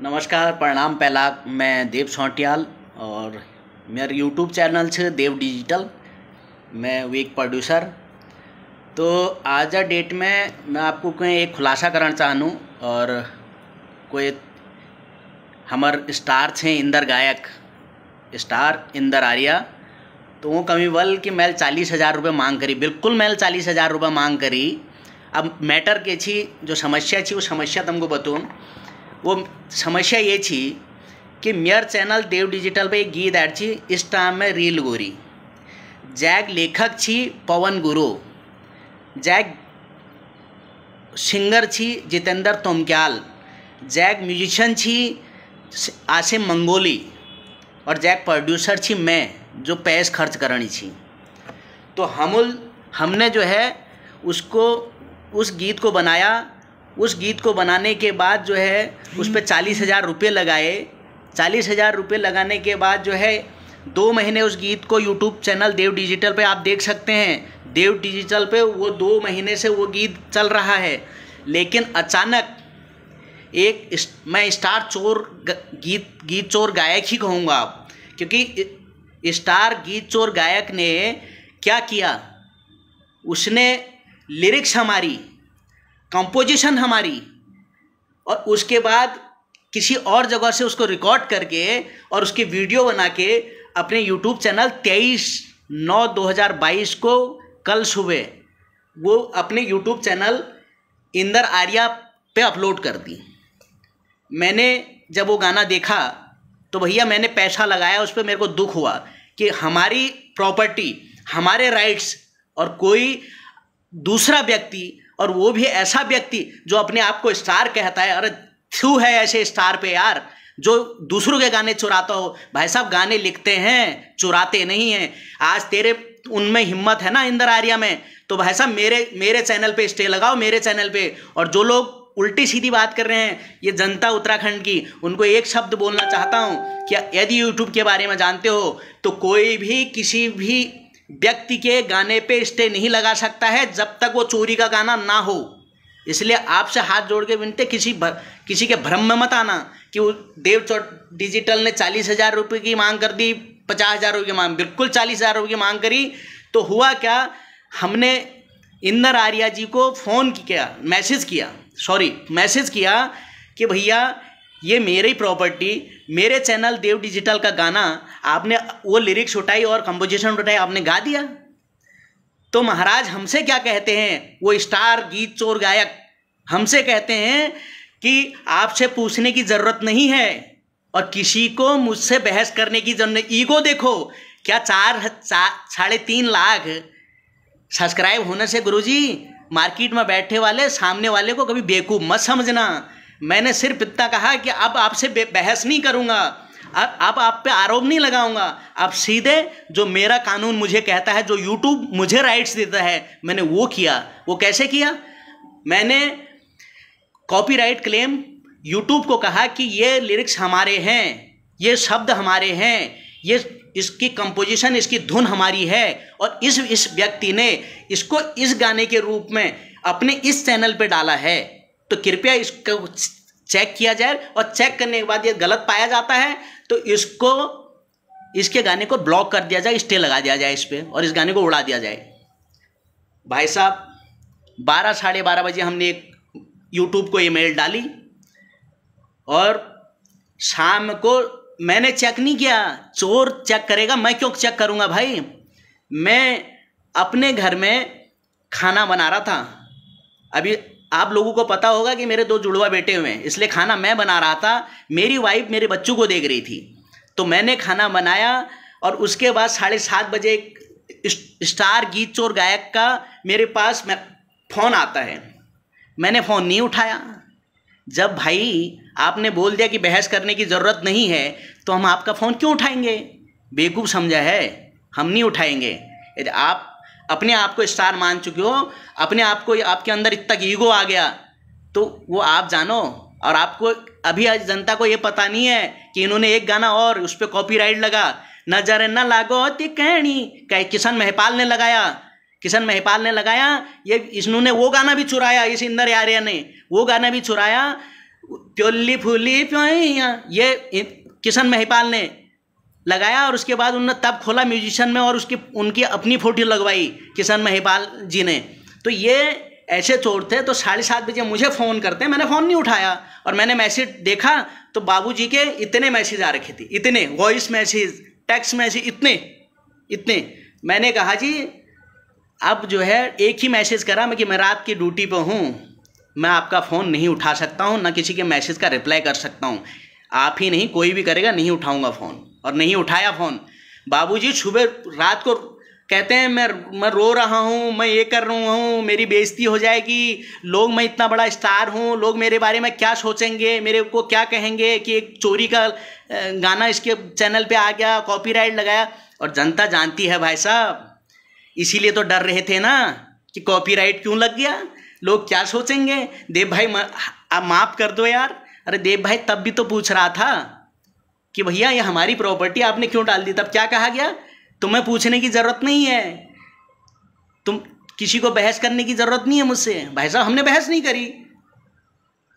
नमस्कार प्रणाम। पहला मैं देव सौंटियाल और मेरा यूट्यूब चैनल है देव डिजिटल। मैं वो एक प्रोड्यूसर। तो आज डेट में मैं आपको कोई एक खुलासा करना चाहूँ और कोई हमार स्टार थे इंदर गायक स्टार इंदर आर्या। तो वो कमी बल कि मैल 40,000 रुपये मांग करी, बिल्कुल मैल 40,000 रुपये मांग करी। अब मैटर के छी जो समस्या थी वो समस्या तुमको बताऊँ। वो समस्या ये थी कि मेर चैनल देव डिजिटल पे एक गीत ऐड थी इस टाइम में रील गोरी। जैक लेखक छी पवन गुरु, जैक सिंगर छी जितेंद्र तोमक्याल, जैक म्यूजिशियन छी आसिम मंगोली और जैक प्रोड्यूसर छी मैं जो पैस खर्च करनी छी। तो हमने जो है उसको उस गीत को बनाया। उस गीत को बनाने के बाद जो है उस पर 40,000 रुपये लगाए। 40,000 रुपये लगाने के बाद जो है 2 महीने उस गीत को यूट्यूब चैनल देव डिजिटल पे आप देख सकते हैं। देव डिजिटल पे वो 2 महीने से वो गीत चल रहा है। लेकिन अचानक मैं स्टार चोर गीत चोर गायक ही कहूँगा आप, क्योंकि स्टार गीत चोर गायक ने क्या किया, उसने लिरिक्स हमारी, कंपोजिशन हमारी और उसके बाद किसी और जगह से उसको रिकॉर्ड करके और उसकी वीडियो बना के अपने यूट्यूब चैनल 23/9/2022 को कल सुबह वो अपने यूट्यूब चैनल इंदर आर्या पे अपलोड कर दी। मैंने जब वो गाना देखा तो भैया मैंने पैसा लगाया उस पर, मेरे को दुख हुआ कि हमारी प्रॉपर्टी, हमारे राइट्स और कोई दूसरा व्यक्ति, और वो भी ऐसा व्यक्ति जो अपने आप को स्टार कहता है। अरे थू है ऐसे स्टार पे यार जो दूसरों के गाने चुराता हो। भाई साहब गाने लिखते हैं, चुराते नहीं हैं। आज तेरे उनमें हिम्मत है ना इंदर आर्या में, तो भाई साहब मेरे चैनल पे स्टे लगाओ, मेरे चैनल पे। और जो लोग उल्टी सीधी बात कर रहे हैं, ये जनता उत्तराखंड की, उनको एक शब्द बोलना चाहता हूँ कि यदि यूट्यूब के बारे में जानते हो तो कोई भी किसी भी व्यक्ति के गाने पे स्टे नहीं लगा सकता है जब तक वो चोरी का गाना ना हो। इसलिए आपसे हाथ जोड़ के विनती, किसी के भ्रम में मत आना कि वो देव डिजिटल ने 40,000 रुपये की मांग कर दी, 50,000 रुपये की मांग, बिल्कुल 40,000 रुपये की मांग करी। तो हुआ क्या, हमने इंदर आर्या जी को फ़ोन किया, मैसेज किया कि भैया ये मेरी प्रॉपर्टी, मेरे चैनल देव डिजिटल का गाना आपने वो लिरिक्स उठाई और कंपोजिशन उठाई, आपने गा दिया। तो महाराज हमसे क्या कहते हैं, वो स्टार गीत चोर गायक हमसे कहते हैं कि आपसे पूछने की ज़रूरत नहीं है और किसी को मुझसे बहस करने की जरूरत नहीं। ईगो देखो, क्या 3.5 लाख सब्सक्राइब होने से गुरुजी मार्केट में बैठे वाले सामने वाले को कभी बेवकूफ़ मत समझना। मैंने सिर्फ इतना कहा कि अब आपसे बहस नहीं करूँगा, अब आप पे आरोप नहीं लगाऊंगा। अब सीधे जो मेरा कानून मुझे कहता है, जो यूट्यूब मुझे राइट्स देता है, मैंने वो किया। वो कैसे किया, मैंने कॉपीराइट क्लेम यूट्यूब को कहा कि ये लिरिक्स हमारे हैं, ये शब्द हमारे हैं, ये इसकी कंपोजिशन, इसकी धुन हमारी है और इस व्यक्ति ने इसको इस गाने के रूप में अपने इस चैनल पे डाला है। तो कृपया इसको चेक किया जाए और चेक करने के बाद ये गलत पाया जाता है तो इसके गाने को ब्लॉक कर दिया जाए, स्टे लगा दिया जाए इस पे और इस गाने को उड़ा दिया जाए। भाई साहब 12-12:30 बजे हमने एक यूट्यूब को ईमेल डाली और शाम को मैंने चेक नहीं किया। चोर चेक करेगा, मैं क्यों चेक करूँगा भाई। मैं अपने घर में खाना बना रहा था। अभी आप लोगों को पता होगा कि मेरे 2 जुड़वा बेटे हुए हैं, इसलिए खाना मैं बना रहा था। मेरी वाइफ मेरे बच्चों को देख रही थी, तो मैंने खाना बनाया और उसके बाद 7:30 बजे स्टार गीत चोर गायक का मेरे पास फ़ोन आता है। मैंने फ़ोन नहीं उठाया। जब भाई आपने बोल दिया कि बहस करने की ज़रूरत नहीं है तो हम आपका फ़ोन क्यों उठाएंगे, बेवकूफ़ समझा है, हम नहीं उठाएंगे। यदि आप अपने आप को स्टार मान चुके हो, अपने आप को, आपके अंदर इतना ईगो आ गया तो वो आप जानो। और आपको अभी आज जनता को ये पता नहीं है कि इन्होंने एक गाना और उस पर कॉपीराइट लगा, नजर न लागो तिकैनी, किशन महिपाल ने लगाया। ये इन्होंने वो गाना भी चुराया, इस इंदर आर्या ने वो गाना भी चुराया। प्योली फूली प्योइया, ये किशन महिपाल ने लगाया और उसके बाद उन्होंने तब खोला म्यूजिशियन में और उनकी अपनी फोटो लगवाई किशन महिपाल जी ने। तो ये ऐसे चोर थे। तो 7:30 बजे मुझे फ़ोन करते हैं, मैंने फ़ोन नहीं उठाया और मैंने मैसेज देखा तो बाबूजी के इतने मैसेज आ रखे थे, इतने वॉइस मैसेज, टेक्स्ट मैसेज, इतने। मैंने कहा जी अब जो है एक ही मैसेज करा मैं कि मैं रात की ड्यूटी पे हूँ, मैं आपका फ़ोन नहीं उठा सकता हूँ, ना किसी के मैसेज का रिप्लाई कर सकता हूँ, आप ही नहीं कोई भी करेगा, नहीं उठाऊँगा फ़ोन। और नहीं उठाया फ़ोन। बाबूजी सुबह रात को कहते हैं मैं रो रहा हूँ, मैं ये कर रहा हूँ, मेरी बेइज्जती हो जाएगी, लोग, मैं इतना बड़ा स्टार हूँ, लोग मेरे बारे में क्या सोचेंगे, मेरे को क्या कहेंगे कि एक चोरी का गाना इसके चैनल पे आ गया, कॉपीराइट लगाया। और जनता जानती है भाई साहब, इसीलिए तो डर रहे थे ना कि कॉपीराइट क्यों लग गया, लोग क्या सोचेंगे। देव भाई आप माफ़ कर दो यार। अरे देव भाई तब भी तो पूछ रहा था कि भैया ये हमारी प्रॉपर्टी आपने क्यों डाल दी। तब क्या कहा गया, तुम्हें पूछने की ज़रूरत नहीं है, तुम किसी को बहस करने की ज़रूरत नहीं है मुझसे। भाई साहब हमने बहस नहीं करी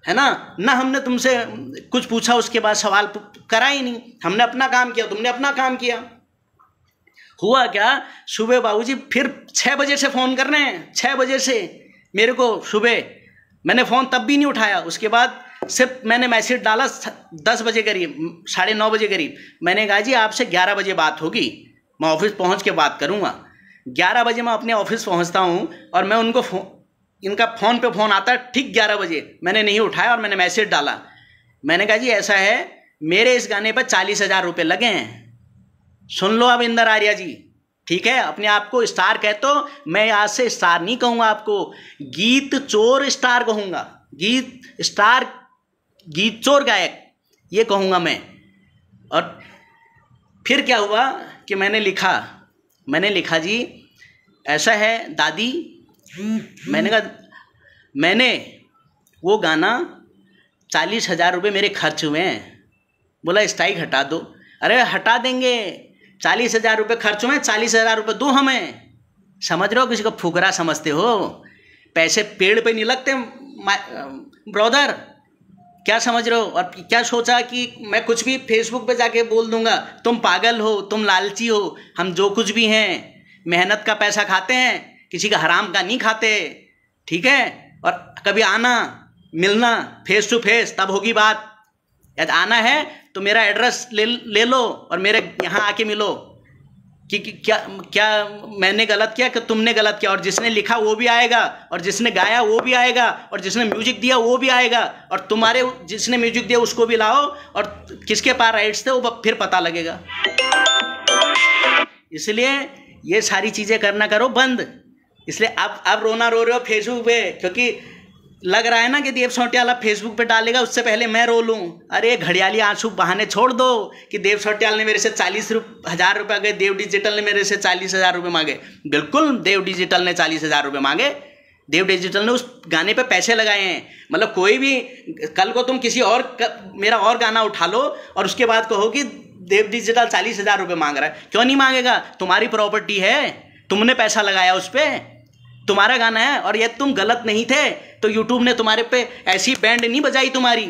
है ना हमने तुमसे कुछ पूछा, उसके बाद सवाल करा ही नहीं, हमने अपना काम किया, तुमने अपना काम किया। हुआ क्या, सुबह बाबूजी फिर 6 बजे से फ़ोन कर रहे हैं, 6 बजे से मेरे को सुबह। मैंने फ़ोन तब भी नहीं उठाया। उसके बाद सिर्फ मैंने मैसेज डाला 10 बजे करीब, 9:30 बजे करीब। मैंने कहा जी आपसे 11 बजे बात होगी, मैं ऑफिस पहुंच के बात करूंगा। 11 बजे मैं अपने ऑफिस पहुंचता हूं और मैं उनको इनका फ़ोन पे फ़ोन आता है ठीक 11 बजे। मैंने नहीं उठाया और मैंने मैसेज डाला। मैंने कहा जी ऐसा है, मेरे इस गाने पर 40,000 रुपये लगे हैं, सुन लो अब इंदर आर्या जी, ठीक है। अपने आप को स्टार कहते हो, मैं आज से स्टार नहीं कहूँगा आपको, गीत चोर स्टार कहूँगा, गीत चोर गायक ये कहूँगा मैं। और फिर क्या हुआ कि मैंने लिखा जी ऐसा है दादी, मैंने कहा मैंने वो गाना 40,000 रुपये मेरे खर्च हुए हैं। बोला स्ट्राइक हटा दो। अरे हटा देंगे, 40,000 रुपये खर्च हुए, 40,000 रुपये दो हमें। समझ रहे हो, किसी को फुकरा समझते हो, पैसे पेड़ पे नहीं लगते ब्रदर, क्या समझ रहे हो। और क्या सोचा कि मैं कुछ भी फेसबुक पे जाके बोल दूंगा, तुम पागल हो, तुम लालची हो। हम जो कुछ भी हैं मेहनत का पैसा खाते हैं, किसी का हराम का नहीं खाते, ठीक है। और कभी आना मिलना फेस टू फेस, तब होगी बात। यदि आना है तो मेरा एड्रेस ले लो और मेरे यहाँ आके मिलो कि क्या मैंने गलत किया कि तुमने गलत किया। और जिसने लिखा वो भी आएगा, और जिसने गाया वो भी आएगा, और जिसने म्यूजिक दिया वो भी आएगा, और तुम्हारे जिसने म्यूजिक दिया उसको भी लाओ, और किसके पास राइट्स थे वो फिर पता लगेगा। इसलिए ये सारी चीज़ें करना करो बंद। इसलिए अब रोना रो रहे हो फेसबुक पे, क्योंकि लग रहा है ना कि देव सोटियाल अब फेसबुक पे डालेगा, उससे पहले मैं रो लूँ। अरे घड़ियाली आंसू बहाने छोड़ दो कि देव सोटियाल ने मेरे से 40,000 रुपये मांगे, देव डिजिटल ने मेरे से 40,000 रुपये मांगे। बिल्कुल देव डिजिटल ने 40,000 रुपये मांगे, देव डिजिटल ने उस गाने पे पैसे लगाए हैं। मतलब कोई भी कल को तुम किसी और मेरा और गाना उठा लो और उसके बाद कहो कि देव डिजिटल 40,000 रुपये मांग रहा है, क्यों नहीं मांगेगा, तुम्हारी प्रॉपर्टी है, तुमने पैसा लगाया उस पर, तुम्हारा गाना है। और ये तुम गलत नहीं थे तो यूट्यूब ने तुम्हारे पे ऐसी बैंड नहीं बजाई तुम्हारी।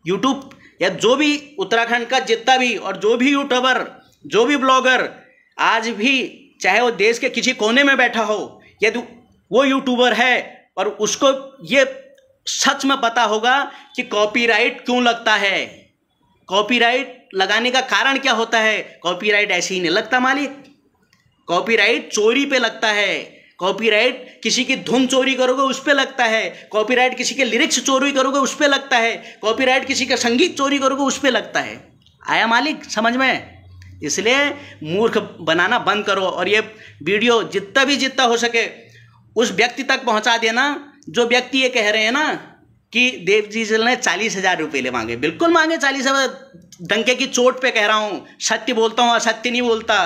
यूट्यूब या जो भी उत्तराखंड का जितना भी और जो भी यूट्यूबर, जो भी ब्लॉगर आज भी, चाहे वो देश के किसी कोने में बैठा हो, यदि वो यूट्यूबर है और उसको ये सच में पता होगा कि कॉपीराइट क्यों लगता है, कॉपीराइट लगाने का कारण क्या होता है। कॉपीराइट ऐसे ही नहीं लगता मालिक, कॉपीराइट चोरी पे लगता है, कॉपीराइट किसी की धुन चोरी करोगे उस पे लगता है, कॉपीराइट किसी के लिरिक्स चोरी करोगे उस पे लगता है, कॉपीराइट किसी का संगीत चोरी करोगे उस पे लगता है। आया मालिक समझ में। इसलिए मूर्ख बनाना बंद करो और ये वीडियो जितना हो सके उस व्यक्ति तक पहुंचा देना जो व्यक्ति ये कह रहे हैं ना कि देव डिजिटल ने 40,000 रुपये ले मांगे। बिल्कुल मांगे 40,000, डंके की चोट पे कह रहा हूँ, सत्य बोलता हूँ, असत्य नहीं बोलता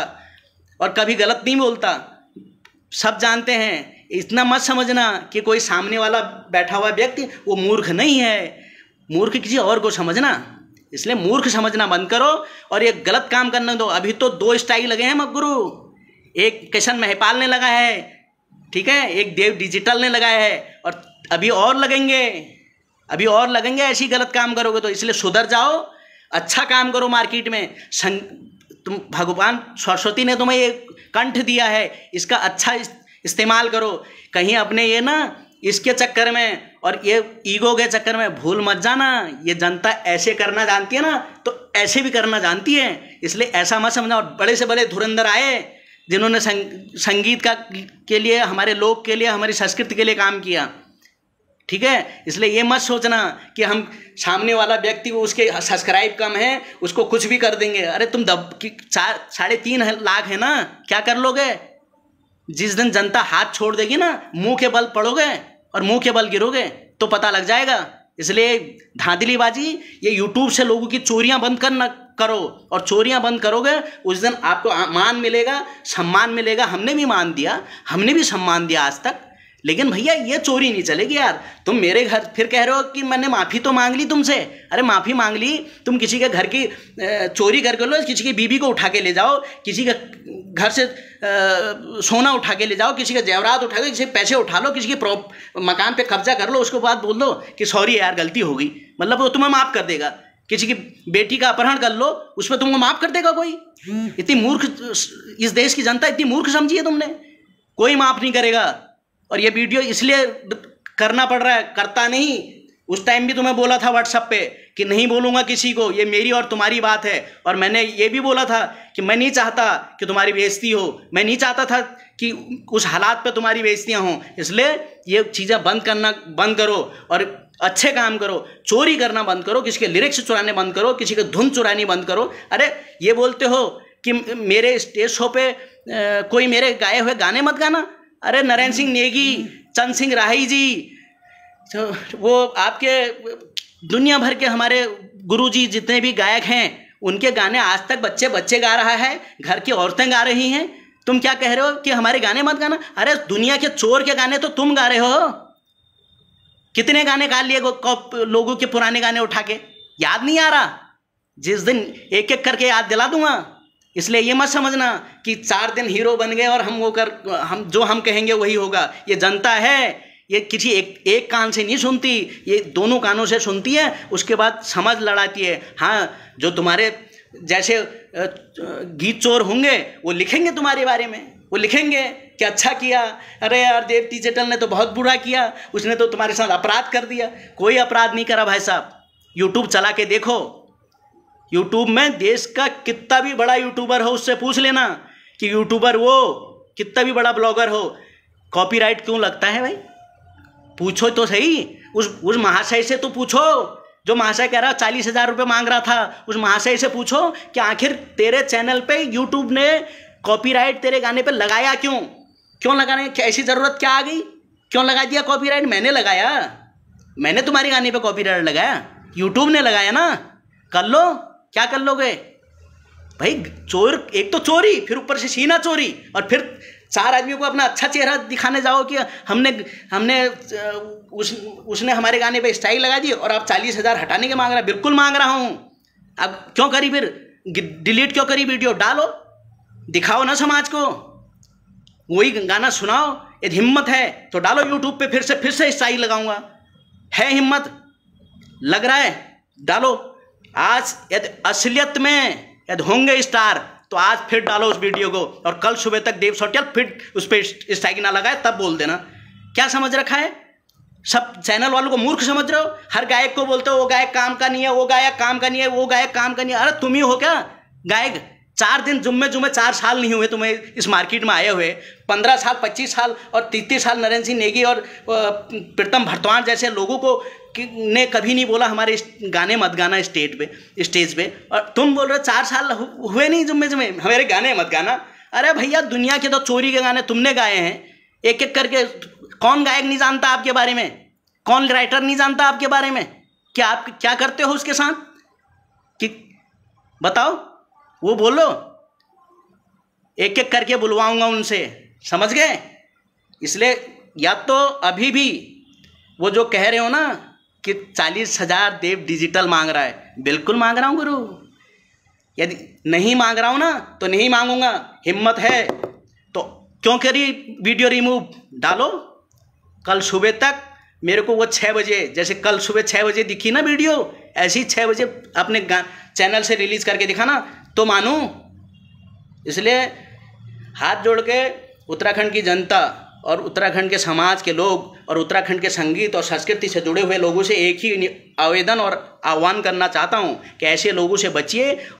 और कभी गलत नहीं बोलता, सब जानते हैं। इतना मत समझना कि कोई सामने वाला बैठा हुआ व्यक्ति वो मूर्ख नहीं है, मूर्ख किसी और को समझना। इसलिए मूर्ख समझना बंद करो और ये गलत काम करने दो। अभी तो 2 स्ट्राइक लगे हैं मगुरु, एक किशन महिपाल ने लगाया है, ठीक है, एक देव डिजिटल ने लगाया है और अभी और लगेंगे। अभी और लगेंगे ऐसी गलत काम करोगे तो, इसलिए सुधर जाओ, अच्छा काम करो मार्केट में। तुम भगवान सरस्वती ने तुम्हें ये कंठ दिया है, इसका अच्छा इस्तेमाल करो। कहीं अपने ये ना इसके चक्कर में और ये ईगो के चक्कर में भूल मत जाना। ये जनता ऐसे करना जानती है ना तो ऐसे भी करना जानती है, इसलिए ऐसा मत समझना। और बड़े से बड़े धुरंधर आए जिन्होंने संगीत के लिए, हमारे लोक के लिए, हमारी संस्कृति के लिए काम किया, ठीक है। इसलिए ये मत सोचना कि हम सामने वाला व्यक्ति को उसके सब्सक्राइब कम है उसको कुछ भी कर देंगे। अरे तुम 3.5 लाख है ना, क्या कर लोगे? जिस दिन जनता हाथ छोड़ देगी ना, मुंह के बल पड़ोगे और मुंह के बल गिरोगे तो पता लग जाएगा। इसलिए धांधलीबाजी, ये यूट्यूब से लोगों की चोरियां बंद करो, और चोरियां बंद करोगे उस दिन आपको मान मिलेगा, सम्मान मिलेगा। हमने भी मान दिया, हमने भी सम्मान दिया आज तक, लेकिन भैया ये चोरी नहीं चलेगी यार। तुम मेरे घर फिर कह रहे हो कि मैंने माफ़ी तो मांग ली तुमसे। अरे माफ़ी मांग ली, तुम किसी के घर की चोरी करके लो, किसी की बीबी को उठा के ले जाओ, किसी के घर से सोना उठा के ले जाओ, किसी के जेवरात उठा के, किसी के पैसे उठा लो, किसी के मकान पे कब्जा कर लो, उसके बाद बोल दो कि सॉरी यार गलती हो गई, मतलब वो तुम्हें माफ़ कर देगा। किसी की बेटी का अपहरण कर लो, उस पर तुमको माफ़ कर देगा कोई? इतनी मूर्ख इस देश की जनता इतनी मूर्ख समझी है तुमने? कोई माफ़ नहीं करेगा। और ये वीडियो इसलिए करना पड़ रहा है, करता नहीं। उस टाइम भी तुम्हें बोला था व्हाट्सएप पे कि नहीं बोलूँगा किसी को, ये मेरी और तुम्हारी बात है। और मैंने ये भी बोला था कि मैं नहीं चाहता कि तुम्हारी बेइज्जती हो, मैं नहीं चाहता था कि उस हालात पे तुम्हारी बेइज्जतियाँ हों। इसलिए ये चीज़ें बंद करो और अच्छे काम करो, चोरी करना बंद करो, किसी के लिरिक्स चुराने बंद करो, किसी के धुन चुरानी बंद करो। अरे ये बोलते हो कि मेरे स्टेज शो पे कोई मेरे गाए हुए गाने मत गाना। अरे नरेंद्र सिंह नेगी, चंद सिंह राही जी, वो आपके दुनिया भर के हमारे गुरुजी जितने भी गायक हैं, उनके गाने आज तक बच्चे गा रहा है, घर की औरतें गा रही हैं। तुम क्या कह रहे हो कि हमारे गाने मत गाना? अरे दुनिया के चोर के गाने तो तुम गा रहे हो। कितने गाने गा लिए लोगों के पुराने गाने उठा के, याद नहीं आ रहा? जिस दिन एक एक करके याद दिला दूंगा। इसलिए ये मत समझना कि 4 दिन हीरो बन गए और हम जो हम कहेंगे वही होगा। ये जनता है, ये किसी एक कान से नहीं सुनती, ये दोनों कानों से सुनती है, उसके बाद समझ लड़ाती है। हाँ, जो तुम्हारे जैसे गीत चोर होंगे वो लिखेंगे तुम्हारे बारे में, वो लिखेंगे कि अच्छा किया, अरे यार देव डिजिटल ने तो बहुत बुरा किया, उसने तो तुम्हारे साथ अपराध कर दिया। कोई अपराध नहीं करा भाई साहब। यूट्यूब चला के देखो, यूट्यूब में देश का कितना भी बड़ा यूट्यूबर हो उससे पूछ लेना कि यूट्यूबर वो कितना भी बड़ा ब्लॉगर हो, कॉपीराइट क्यों लगता है भाई? पूछो तो सही, उस महाशय से तो पूछो जो महाशय कह रहा 40,000 रुपये मांग रहा था। उस महाशय से पूछो कि आखिर तेरे चैनल पे यूट्यूब ने कॉपीराइट तेरे गाने पे लगाया क्यों लगाने, ऐसी ज़रूरत क्या आ गई? क्यों लगा दिया कॉपीराइट? मैंने लगाया, मैंने तुम्हारे गाने पे कॉपीराइट लगाया, यूट्यूब ने लगाया ना। कर लो, क्या कर लोगे भाई? चोर, एक तो चोरी, फिर ऊपर से सीना चोरी, और फिर 4 आदमियों को अपना अच्छा चेहरा दिखाने जाओ कि उसने हमारे गाने पे स्टाइल लगा दी और आप 40,000 हटाने के मांग रहा है। बिल्कुल मांग रहा हूँ। अब क्यों करी, फिर डिलीट क्यों करी? वीडियो डालो, दिखाओ ना समाज को, वही गाना सुनाओ। यदि हिम्मत है तो डालो यूट्यूब पे, फिर से स्टाइल लगाऊंगा। है हिम्मत, लग रहा है, डालो। आज यदि असलियत में यदि होंगे स्टार तो आज फिर डालो उस वीडियो को, और कल सुबह तक देव सोटियल फिर उस पर स्ट्राइक ना लगाए तब बोल देना। क्या समझ रखा है? सब चैनल वालों को मूर्ख समझ रहे हो। हर गायक को बोलते हो वो गायक काम का नहीं है, वो गायक काम का नहीं है, वो गायक काम का नहीं है। अरे तुम ही हो क्या गायक? 4 दिन जुम्मे 4 साल नहीं हुए तुम्हें इस मार्केट में आए हुए। 15 साल, 25 साल और 33 साल नरेंद्र सिंह नेगी और प्रीतम भरतवाण जैसे लोगों को ने कभी नहीं बोला हमारे गाने मत गाना स्टेज पे, और तुम बोल रहे हो 4 साल हुए नहीं जुम्मे हमारे गाने मत गाना। अरे भैया, दुनिया के तो चोरी के गाने तुमने गाए हैं एक एक करके। कौन गायक नहीं जानता आपके बारे में? कौन राइटर नहीं जानता आपके बारे में? क्या आप क्या करते हो उसके साथ कि बताओ? वो बोलो, एक एक करके बुलवाऊंगा उनसे, समझ गए? इसलिए या तो अभी भी वो जो कह रहे हो ना कि 40,000 देव डिजिटल मांग रहा है, बिल्कुल मांग रहा हूँ गुरु। यदि नहीं मांग रहा हूँ ना तो नहीं मांगूंगा। हिम्मत है तो क्यों करी वीडियो रिमूव? डालो, कल सुबह तक मेरे को वो 6 बजे, जैसे कल सुबह 6 बजे दिखी ना वीडियो, ऐसी 6 बजे अपने चैनल से रिलीज़ करके दिखाना तो मानूं। इसलिए हाथ जोड़ के उत्तराखंड की जनता और उत्तराखंड के समाज के लोग और उत्तराखंड के संगीत और संस्कृति से जुड़े हुए लोगों से एक ही आवेदन और आह्वान करना चाहता हूं कि ऐसे लोगों से बचिए